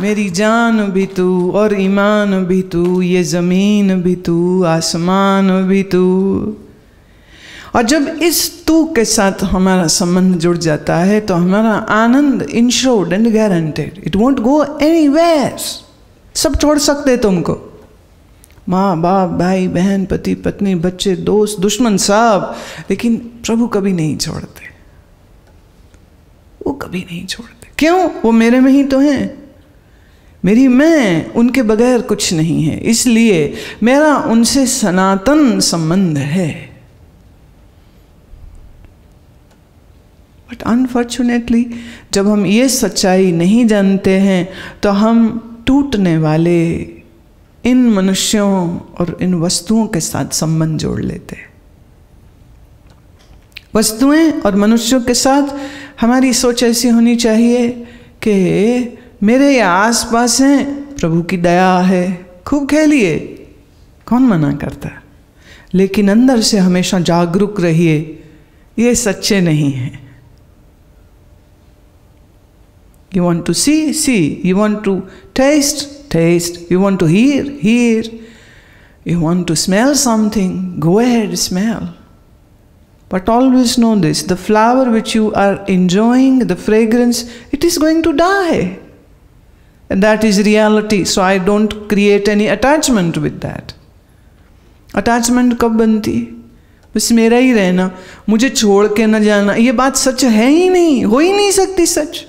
मेरी जान भी तू और ईमान भी तू, ये ज़मीन भी तू, आसमान भी तू। और जब इस तू के साथ हमारा संबंध जुड़ जाता है तो हमारा आनंद insured and guaranteed, it won't go anywhere. सब छोड़ सकते तुमको, माँ बाप, भाई बहन, पति पत्नी, बच्चे, दोस्त, दुश्मन, सब, लेकिन प्रभु कभी नहीं छोड़ते, वो कभी नहीं छोड़ते। क्यों? वो मेरे में ही तो हैं, मेरी मैं उनके बगैर कुछ नहीं है, इसलिए मेरा उनसे सनातन संबंध है। बट अनफॉर्चुनेटली जब हम ये सच्चाई नहीं जानते हैं तो हम टूटने वाले इन मनुष्यों और इन वस्तुओं के साथ संबंध जोड़ लेते हैं। वस्तुएं और मनुष्यों के साथ हमारी सोच ऐसी होनी चाहिए कि मेरे आस पास हैं, प्रभु की दया है, खूब खेलिए, कौन मना करता, लेकिन अंदर से हमेशा जागरूक रहिए, ये सच्चे नहीं हैं। You want to see, see. You want to taste, taste. You want to hear, hear. You want to smell something, go ahead, smell. But always know this, the flower which you are enjoying, the fragrance, it is going to die. And that is reality. So I don't create any attachment with that. Attachment कब बनती? बस मेरा ही रहना, मुझे छोड़ के न जाना, ये बात सच है ही नहीं, हो ही नहीं सकती सच।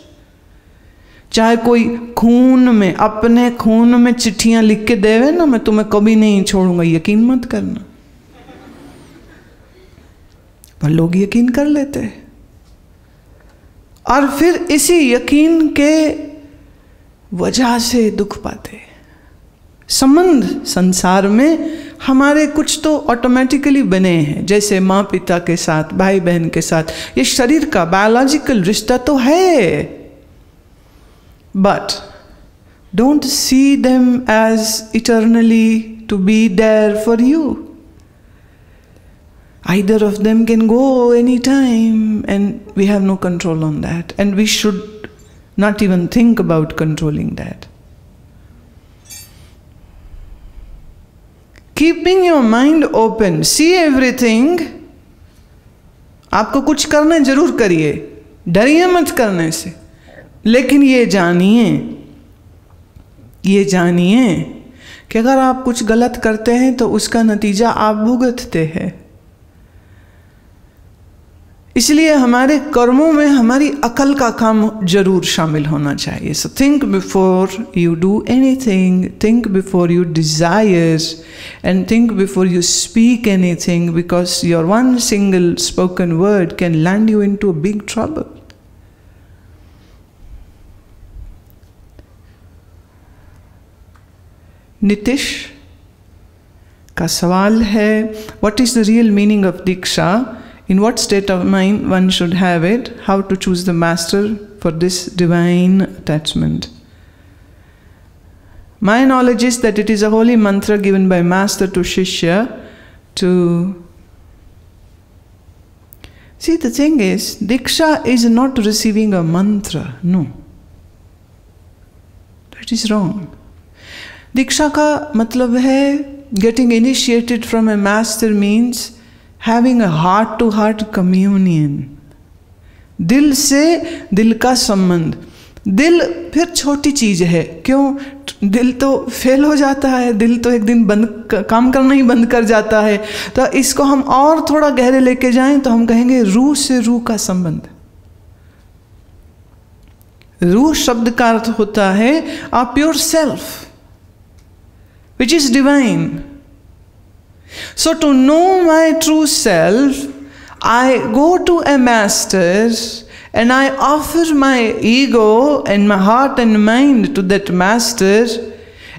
चाहे कोई खून में, अपने खून में चिट्ठियां लिख के देवे ना, मैं तुम्हें कभी नहीं छोड़ूंगा, यकीन मत करना। पर लोग यकीन कर लेते हैं और फिर इसी यकीन के वजह से दुख पाते। संबंध संसार में हमारे कुछ तो ऑटोमेटिकली बने हैं, जैसे माँ पिता के साथ, भाई बहन के साथ, ये शरीर का बायोलॉजिकल रिश्ता तो है। But don't see them as eternally to be there for you. Either of them can go any time and we have no control on that, and we should not even think about controlling that. Keeping your mind open, see everything. आपको कुछ करना जरूर करिए, डरिए मत करने से, लेकिन ये जानिए कि अगर आप कुछ गलत करते हैं तो उसका नतीजा आप भुगतते हैं। इसलिए हमारे कर्मों में हमारी अकल का काम जरूर शामिल होना चाहिए। So think before you do anything, think before you desire, and think before you speak anything, because your one single spoken word can land you into a big trouble. Nitish का सवाल है, what is the real meaning of Diksha? In what state of mind one should have it? How to choose the master for this divine attachment? My knowledge is that it is a holy mantra given by master to Shishya to... See, the thing is, Diksha is not receiving a mantra, no. That is wrong. दीक्षा का मतलब है getting initiated from a master means having a heart to heart communion, दिल से दिल का संबंध। दिल फिर छोटी चीज है, क्यों? दिल तो फेल हो जाता है, दिल तो एक दिन काम करना ही बंद कर जाता है। तो इसको हम और थोड़ा गहरे लेके जाएं तो हम कहेंगे रूह से रूह का संबंध। रूह शब्द का अर्थ होता है a pure self, which is divine. So to know my true self, I go to a master and I offer my ego and my heart and mind to that master,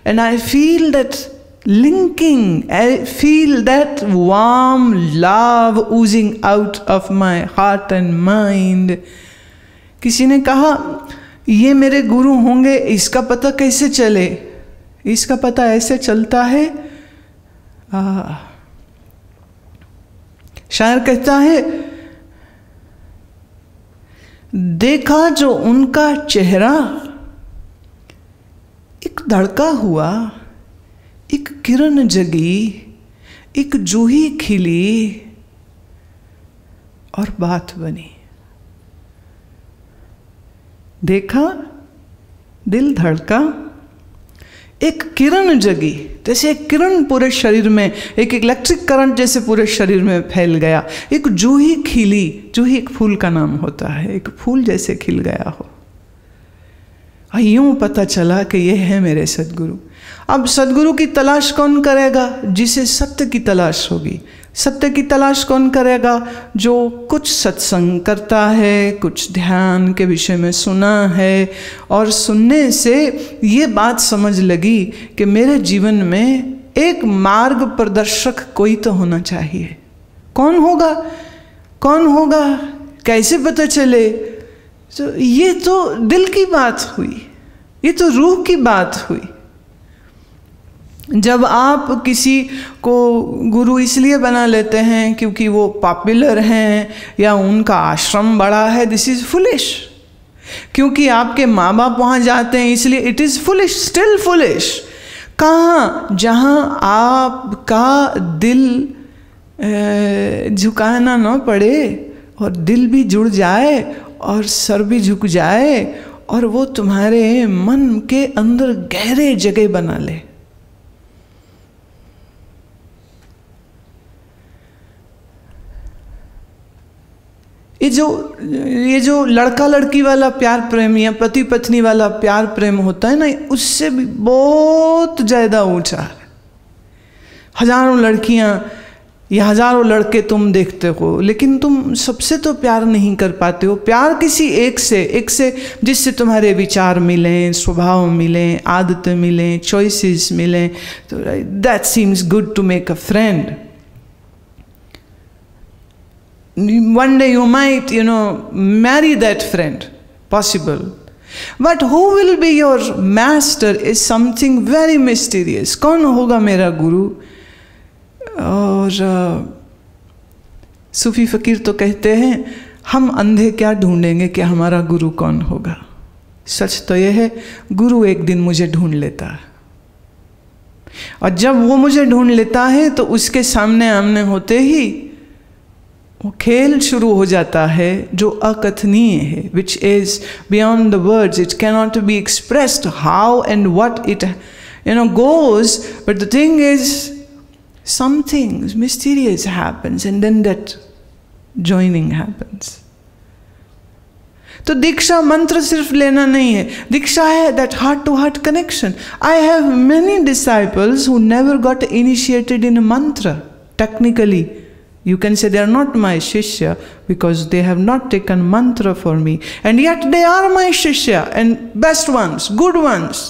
and I feel that linking, I feel that warm love oozing out of my heart and mind. किसी ने कहा ये मेरे गुरु होंगे, इसका पता कैसे चले? इसका पता ऐसे चलता है, शायर कहता है, देखा जो उनका चेहरा एक धड़का हुआ, एक किरण जगी, एक जूही खिली और बात बनी। देखा, दिल धड़का, एक किरण जगी, जैसे एक किरण पूरे शरीर में, एक इलेक्ट्रिक करंट जैसे पूरे शरीर में फैल गया। एक जूही खिली, जूही एक फूल का नाम होता है, एक फूल जैसे खिल गया हो। यूं पता चला कि ये है मेरे सद्गुरु। अब सद्गुरु की तलाश कौन करेगा? जिसे सत्य की तलाश होगी। सत्य की तलाश कौन करेगा? जो कुछ सत्संग करता है, कुछ ध्यान के विषय में सुना है, और सुनने से ये बात समझ लगी कि मेरे जीवन में एक मार्ग प्रदर्शक कोई तो होना चाहिए। कौन होगा? कौन होगा? कैसे पता चले? तो ये तो दिल की बात हुई, ये तो रूह की बात हुई। जब आप किसी को गुरु इसलिए बना लेते हैं क्योंकि वो पॉपुलर हैं या उनका आश्रम बड़ा है, दिस इज फुलिश। क्योंकि आपके माँ बाप वहाँ जाते हैं इसलिए it is foolish, still foolish. कहाँ? जहाँ आपका दिल झुकाना न पड़े और दिल भी जुड़ जाए और सर भी झुक जाए और वो तुम्हारे मन के अंदर गहरे जगह बना ले। ये जो लड़का लड़की वाला प्यार प्रेम या पति पत्नी वाला प्यार प्रेम होता है ना, उससे भी बहुत ज़्यादा ऊंचा है। हजारों लड़कियां या हजारों लड़के तुम देखते हो, लेकिन तुम सबसे तो प्यार नहीं कर पाते हो। प्यार किसी एक से जिससे तुम्हारे विचार मिलें, स्वभाव मिलें, आदतें मिलें, चॉइसेस मिलें, तो that seems good to make a friend. One day you might, marry that friend, possible. But who will be your master is something very mysterious. कौन होगा मेरा गुरु? और सूफी फकीर तो कहते हैं, हम अंधे क्या ढूंढेंगे कि हमारा गुरु कौन होगा। सच तो यह है, गुरु एक दिन मुझे ढूंढ लेता है, और जब वो मुझे ढूंढ लेता है तो उसके सामने आमने होते ही वो खेल शुरू हो जाता है जो अकथनीय है, which is beyond the words, it cannot be expressed how and what it goes, but the thing is something mysterious happens and then that joining happens. तो दीक्षा मंत्र सिर्फ लेना नहीं है, दीक्षा है that heart to heart connection. I have many disciples who never got initiated in mantra technically. You can say they are not my shishya because they have not taken mantra for me, and yet they are my shishya and best ones, good ones.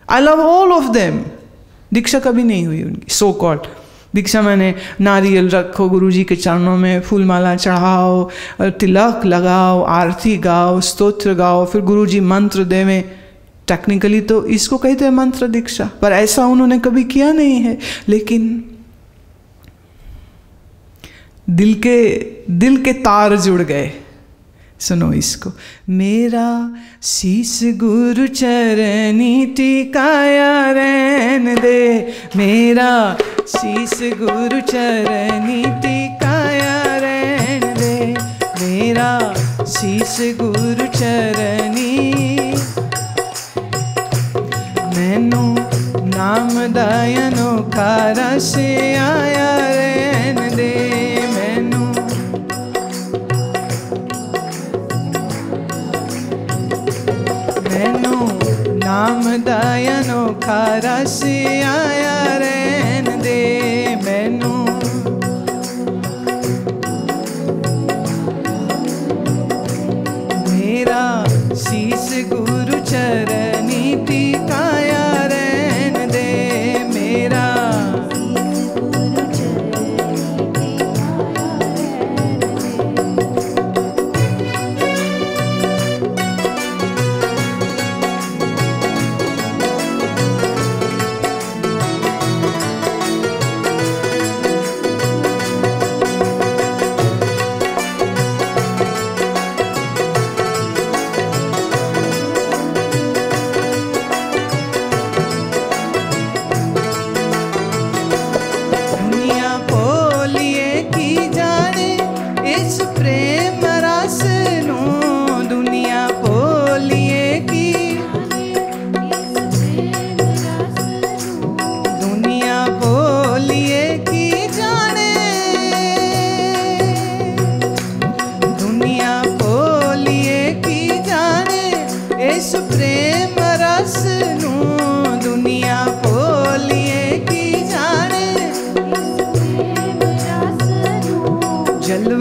I love all of them. दीक्षा कभी नहीं हुई उनकी, so called दीक्षा मैंने नारियल रखो, गुरुजी के चरणों में फूलमाला चढ़ाओ, तिलक लगाओ, आरती गाओ, स्तोत्र गाओ, फिर गुरुजी मंत्र देवें। टेक्निकली तो इसको कहते हैं मंत्र दीक्षा, पर ऐसा उन्होंने कभी किया नहीं है। लेकिन दिल के तार जुड़ गए। सुनो इसको। मेरा शीस गुरु चरनी टिकाया रहन दे, मेरा शीस गुरु चरनी टिकाया रहन दे, मेरा शीस गुरु चरनी। मैनू नाम दायनो खारा से आया रहन दे, नाम दायनो खारा से आया रहन दे मैनू। मेरा शीस गुरु चरनी टिकाया रहन दे, मेरा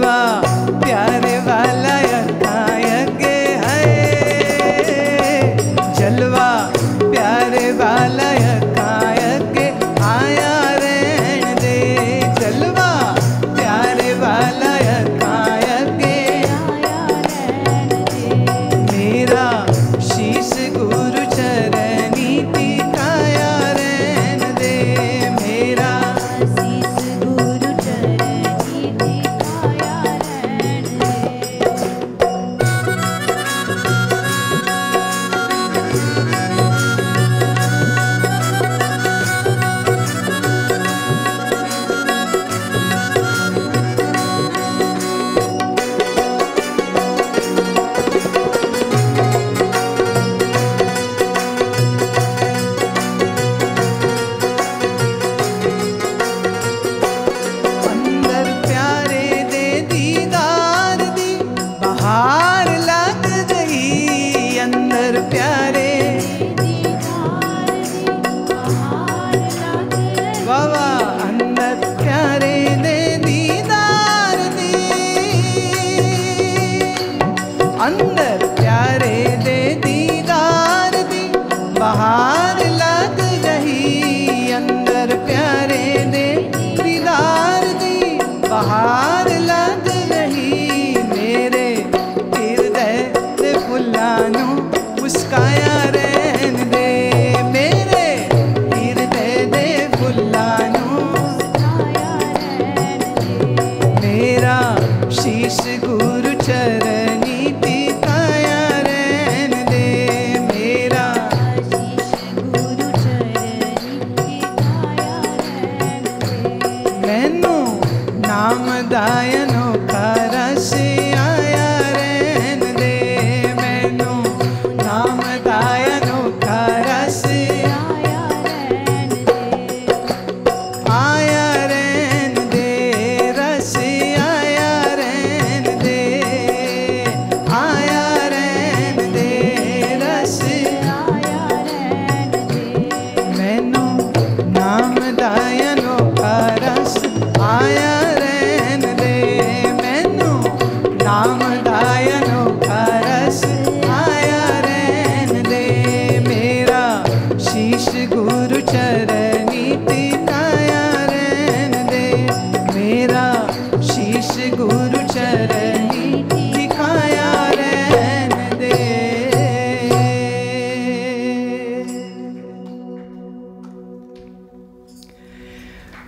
जलवा प्यारे वाला यगे है, जलवा प्यारे वाला यगे आया रहन दे, जलवा प्यारे वाला यगे आया रहन दे। मेरा शीश गुरु चरनी टिकाया रहन दे, मेरा शीश गुरु चरनी टिकाया रहन दे। अंदर प्यारे दे दीदार दी बहार लग गई, अंदर प्यारे बाबा अंदर प्यारे दे दीदार दी, अंदर प्यारे दे दीदार दी बहार लग गई, अंदर प्यारे दे दीदार दी बहार लग गई। मेरे हृदय दे फुल्लानों मुस्काया रहन दे, मेरे हृदय दे फुल्लानों मुस्काया रहन दे। मेरा शीश गुरु चरनी टिकाया रहन दे, मेरा शीश गुरु चरनी टिकाया रहन दे। मैनू नाम दायनो का रस आया रहन दे, मैनू नाम दायनो का रस आया रहन दे, आया रहन दे, रस आया रहन दे, आया रहन दे, रस आया रहन दे। मैनू नाम दायनो का रस आया रहन दे, मैनू नाम दायनो का रस आया रहन दे। मेरा शीश गुरु चरनी टिकाया रहन दे, मेरा शीश गुरु चरनी टिकाया रहन दे।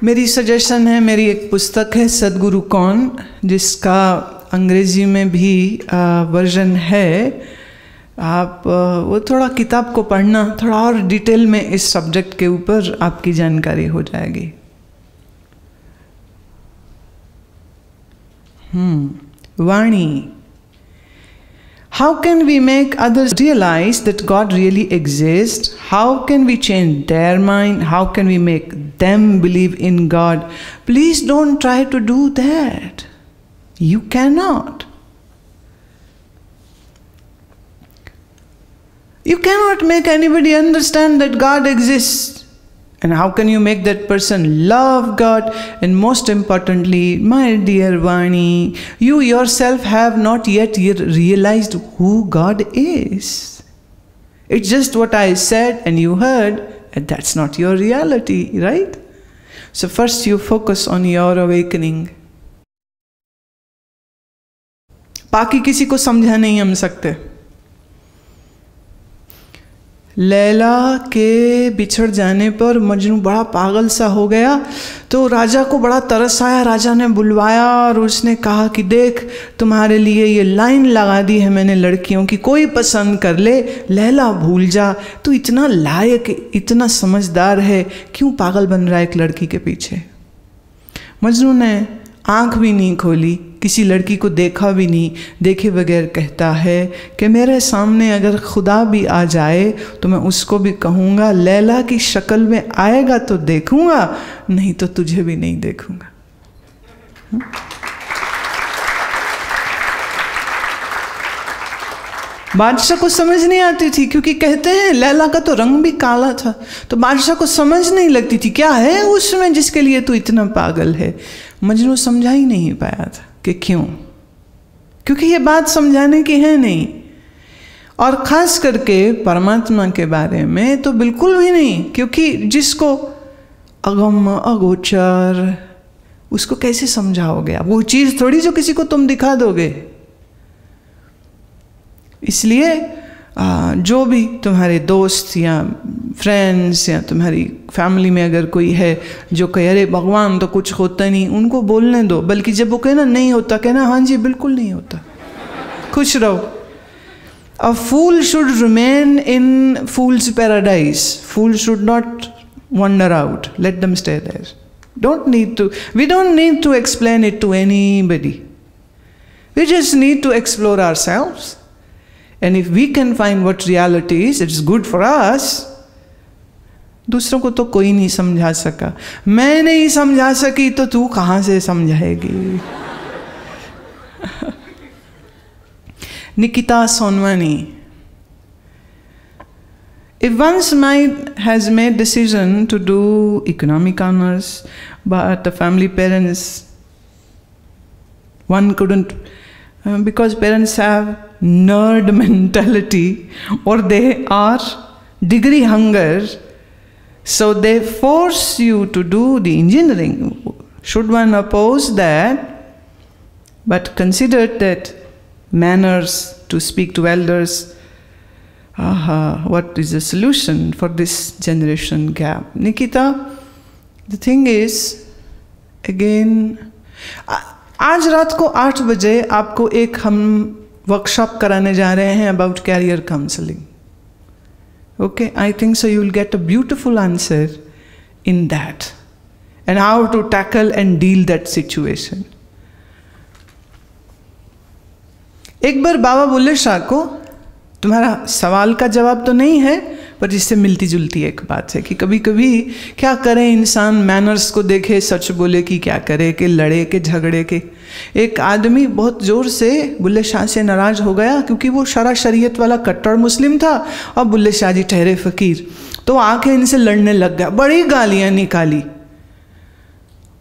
मेरी सजेशन है, मेरी एक पुस्तक है सदगुरु कौन, जिसका अंग्रेजी में भी वर्जन है। आप वो थोड़ा किताब को पढ़ना, थोड़ा और डिटेल में इस सब्जेक्ट के ऊपर आपकी जानकारी हो जाएगी। वाणी। How can we make others realize that God really exists? How can we change their mind? How can we make them believe in God? Please don't try to do that. You cannot. You cannot make anybody understand that God exists. And how can you make that person love God? And most importantly, my dear Vani, you yourself have not yet realized who God is. It's just what I said and you heard, and that's not your reality, right? So first you focus on your awakening. बाकी किसी को समझा नहीं हम सकते। लैला के बिछड़ जाने पर मजनू बड़ा पागल सा हो गया, तो राजा को बड़ा तरस आया। राजा ने बुलवाया और उसने कहा कि देख, तुम्हारे लिए ये लाइन लगा दी है मैंने लड़कियों की, कोई पसंद कर ले, लैला भूल जा। तू इतना लायक, इतना समझदार है, क्यों पागल बन रहा है एक लड़की के पीछे। मजनू ने आँख भी नहीं खोली, किसी लड़की को देखा भी नहीं, देखे बगैर कहता है कि मेरे सामने अगर खुदा भी आ जाए तो मैं उसको भी कहूँगा लैला की शक्ल में आएगा तो देखूँगा, नहीं तो तुझे भी नहीं देखूँगा। बादशाह को समझ नहीं आती थी, क्योंकि कहते हैं लैला का तो रंग भी काला था, तो बादशाह को समझ नहीं लगती थी क्या है उसमें जिसके लिए तू इतना पागल है। मजनू समझा ही नहीं पाया था कि क्यों? क्योंकि ये बात समझाने की है नहीं, और ख़ास करके परमात्मा के बारे में तो बिल्कुल भी नहीं, क्योंकि जिसको अगम अगोचर, उसको कैसे समझाओगे आप? वो चीज़ थोड़ी जो किसी को तुम दिखा दोगे। इसलिए जो भी तुम्हारे दोस्त या फ्रेंड्स या तुम्हारी फैमिली में अगर कोई है जो कहे अरे भगवान तो कुछ होता नहीं, उनको बोलने दो। बल्कि जब वो कहना नहीं होता, कहना हाँ जी बिल्कुल नहीं होता, खुश रहो। A fool should remain in fool's paradise. Fools should not wander out. Let them stay there. We don't need to explain it to anybody. We just need to explore ourselves. And if we can find what reality is, it's good for us. दूसरों को तो कोई नहीं समझा सका। मैं नहीं समझा सकी तो तू कहाँ से समझाएगी? Nikita Sonwani. If one's mind has made decision to do economic honors, but the family parents, one couldn't, because parents have nerd mentality or they are degree hunger, so they force you to do the engineering. Should one oppose that, but consider that manners, to speak to elders, what is the solution for this generation gap? Nikita, the thing is, again, आज रात को 8 बजे आपको एक हम workshop कराने जा रहे हैं about career counselling. Okay, I think so you will get a beautiful answer in that and how to tackle and deal that situation. एक बार बाबा बुल्ले शाह को, तुम्हारा सवाल का जवाब तो नहीं है पर जिससे मिलती जुलती एक बात है कि कभी कभी क्या करे इंसान, मैनर्स को देखे, सच बोले कि क्या करे, कि लड़े के झगड़े के. एक आदमी बहुत ज़ोर से बुल्ले शाह से नाराज़ हो गया क्योंकि वो शरा शरीयत वाला कट्टर मुस्लिम था और बुल्ले शाह जी ठहरे फ़कीर. तो आके इनसे लड़ने लग गया, बड़ी गालियाँ निकाली,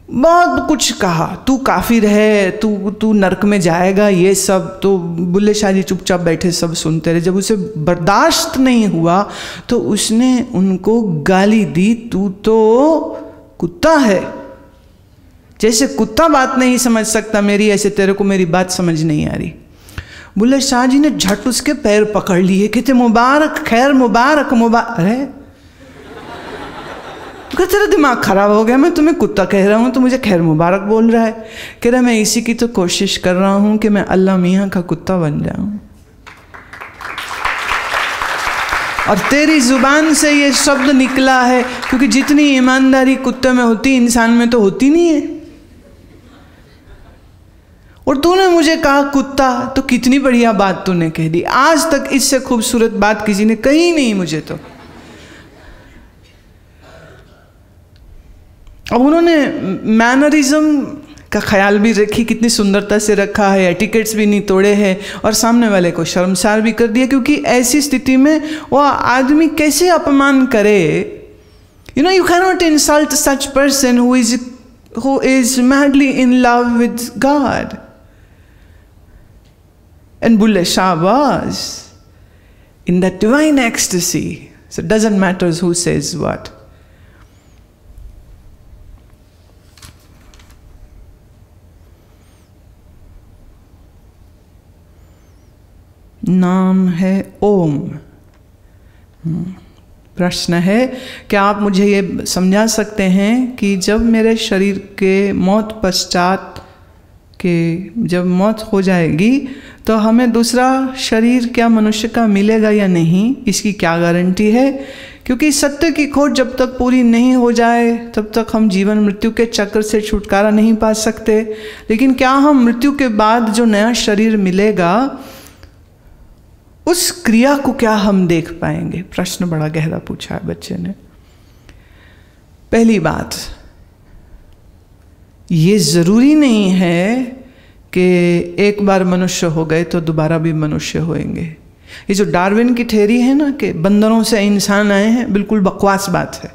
बहुत कुछ कहा, तू काफिर है, तू नरक में जाएगा, ये सब. तो बुल्ले शाह जी चुपचाप बैठे सब सुनते रहे. जब उसे बर्दाश्त नहीं हुआ तो उसने उनको गाली दी, तू तो कुत्ता है, जैसे कुत्ता बात नहीं समझ सकता मेरी, ऐसे तेरे को मेरी बात समझ नहीं आ रही. बुल्ले शाह जी ने झट उसके पैर पकड़ लिए, कहते मुबारक, खैर मुबारक मुबारक. अरे तो तेरा दिमाग खराब हो गया, मैं तुम्हें कुत्ता कह रहा हूँ तो मुझे खैर मुबारक बोल रहा है. कह रहा मैं इसी की तो कोशिश कर रहा हूँ कि मैं अल्लाह मियाँ का कुत्ता बन जाऊँ, और तेरी जुबान से ये शब्द निकला है क्योंकि जितनी ईमानदारी कुत्ते में होती इंसान में तो होती नहीं है. और तूने मुझे कहा कुत्ता, तो कितनी बढ़िया बात तूने कह दी. आज तक इससे खूबसूरत बात किसी ने कही नहीं मुझे. तो अब उन्होंने मैनरिज्म का ख्याल भी रखी, कितनी सुंदरता से रखा है, एटिकेट्स भी नहीं तोड़े हैं, और सामने वाले को शर्मसार भी कर दिया. क्योंकि ऐसी स्थिति में वो आदमी कैसे अपमान करे. You know, you can not insult such person who is madly in love with God. And Bulle Shah was in that divine ecstasy. So it doesn't matter who says what. नाम है ओम. प्रश्न है, क्या आप मुझे ये समझा सकते हैं कि जब मेरे शरीर के मौत पश्चात के जब मौत हो जाएगी तो हमें दूसरा शरीर क्या मनुष्य का मिलेगा या नहीं, इसकी क्या गारंटी है? क्योंकि सत्य की खोज जब तक पूरी नहीं हो जाए तब तक हम जीवन मृत्यु के चक्र से छुटकारा नहीं पा सकते. लेकिन क्या हम मृत्यु के बाद जो नया शरीर मिलेगा उस क्रिया को क्या हम देख पाएंगे? प्रश्न बड़ा गहरा पूछा है बच्चे ने. पहली बात, ये जरूरी नहीं है कि एक बार मनुष्य हो गए तो दोबारा भी मनुष्य होएंगे. ये जो डार्विन की थ्योरी है ना कि बंदरों से इंसान आए हैं, बिल्कुल बकवास बात है.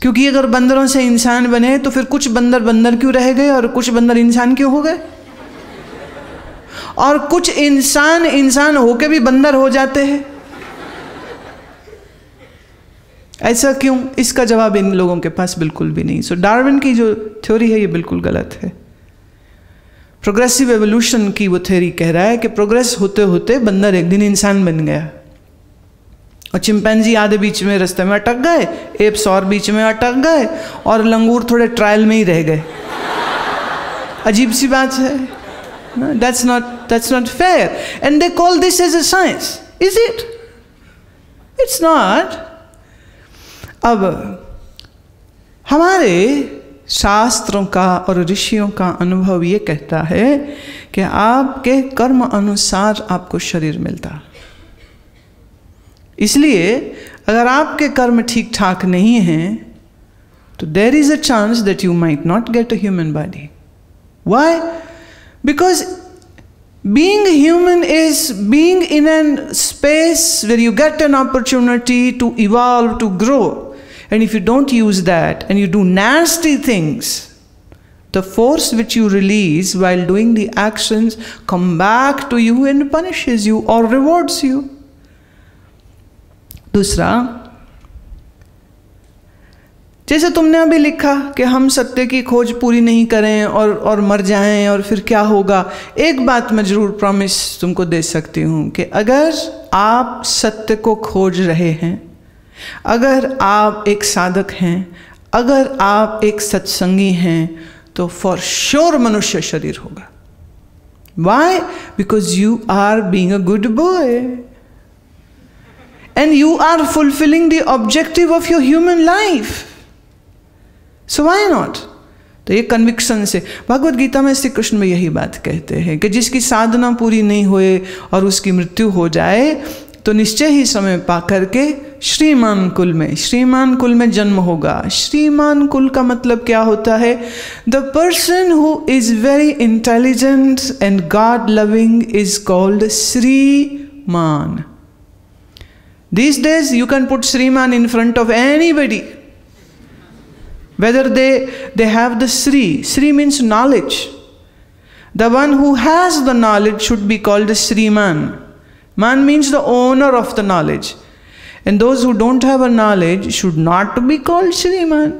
क्योंकि अगर बंदरों से इंसान बने तो फिर कुछ बंदर बंदर क्यों रह गए और कुछ बंदर इंसान क्यों हो गए, और कुछ इंसान इंसान होके भी बंदर हो जाते हैं, ऐसा क्यों? इसका जवाब इन लोगों के पास बिल्कुल भी नहीं। सो डार्विन की जो थ्योरी है ये बिल्कुल गलत है। प्रोग्रेसिव एवोल्यूशन की वो थ्योरी कह रहा है कि प्रोग्रेस होते होते बंदर एक दिन इंसान बन गया, और चिंपैंजी आधे बीच में रास्ते में अटक गए, एप्स और बीच में अटक गए, और लंगूर थोड़े ट्रायल में ही रह गए। अजीब सी बात है। That's not fair. And they call this as a science. Is it? It's not. अब हमारे शास्त्रों का और ऋषियों का अनुभव ये कहता है कि आपके कर्म अनुसार आपको शरीर मिलता। इसलिए अगर आपके कर्म ठीक ठाक नहीं हैं तो there is a chance that you might not get a human body. Why? Because being human is being in a space where you get an opportunity to evolve, to grow. And if you don't use that and you do nasty things, the force which you release while doing the actions come back to you and punishes you or rewards you. दूसरा, जैसे तुमने अभी लिखा कि हम सत्य की खोज पूरी नहीं करें और मर जाएं और फिर क्या होगा, एक बात मैं जरूर प्रॉमिस तुमको दे सकती हूँ कि अगर आप सत्य को खोज रहे हैं, अगर आप एक साधक हैं, अगर आप एक सत्संगी हैं, तो फॉर श्योर मनुष्य शरीर होगा। Why? Because you are being a good boy and you are fulfilling the objective of your human life. So why not? तो ये कन्विक्शन से भगवद गीता में श्री कृष्ण में यही बात कहते हैं कि जिसकी साधना पूरी नहीं होए और उसकी मृत्यु हो जाए तो निश्चय ही समय पा करके श्रीमान कुल में जन्म होगा। श्रीमान कुल का मतलब क्या होता है? The person who is very intelligent and God loving is called श्रीमान। These days you can put Sriman in front of anybody, whether they have the Sri means knowledge. The one who has the knowledge should be called Sriman. Man means the owner of the knowledge, and those who don't have a knowledge should not be called Sriman.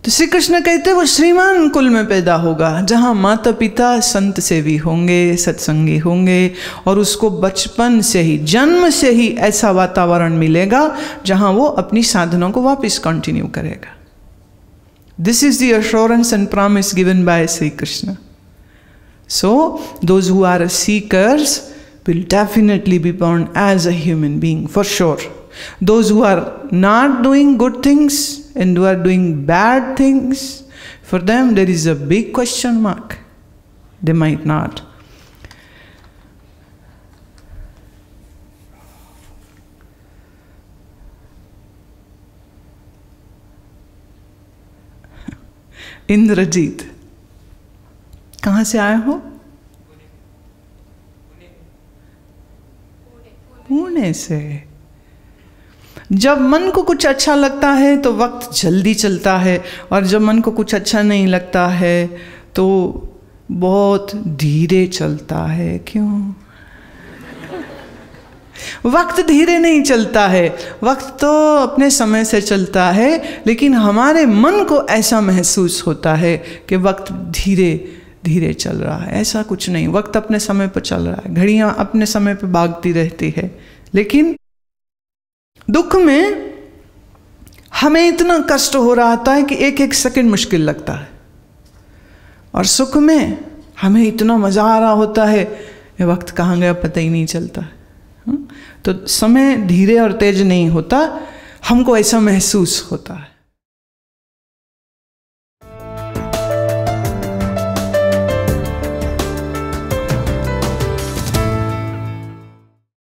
तो श्री कृष्ण कहते वो श्रीमान कुल में पैदा होगा जहाँ माता पिता संत सेवी होंगे, सत्संगी होंगे, और उसको बचपन से ही, जन्म से ही ऐसा वातावरण मिलेगा जहाँ वो अपनी साधना को वापस कंटिन्यू करेगा। This is the assurance and promise given by Shri Krishna. So those who are seekers will definitely be born as a human being, for sure. Those who are not doing good things and who are doing bad things, for them there is a big question mark. They might not. Indrajit, कहाँ से आए हो? पुणे से। जब मन को कुछ अच्छा लगता है तो वक्त जल्दी चलता है, और जब मन को कुछ अच्छा नहीं लगता है तो बहुत धीरे चलता है। क्यों? वक्त धीरे नहीं चलता है, वक्त तो अपने समय से चलता है, लेकिन हमारे मन को ऐसा महसूस होता है कि वक्त धीरे धीरे चल रहा है। ऐसा कुछ नहीं, वक्त अपने समय पर चल रहा है, घड़ियां अपने समय पर भागती रहती है। लेकिन दुख में हमें इतना कष्ट हो रहा था कि एक एक सेकंड मुश्किल लगता है, और सुख में हमें इतना मजा आ रहा होता है ये वक्त कहाँ गया पता ही नहीं चलता। तो समय धीरे और तेज नहीं होता, हमको ऐसा महसूस होता है।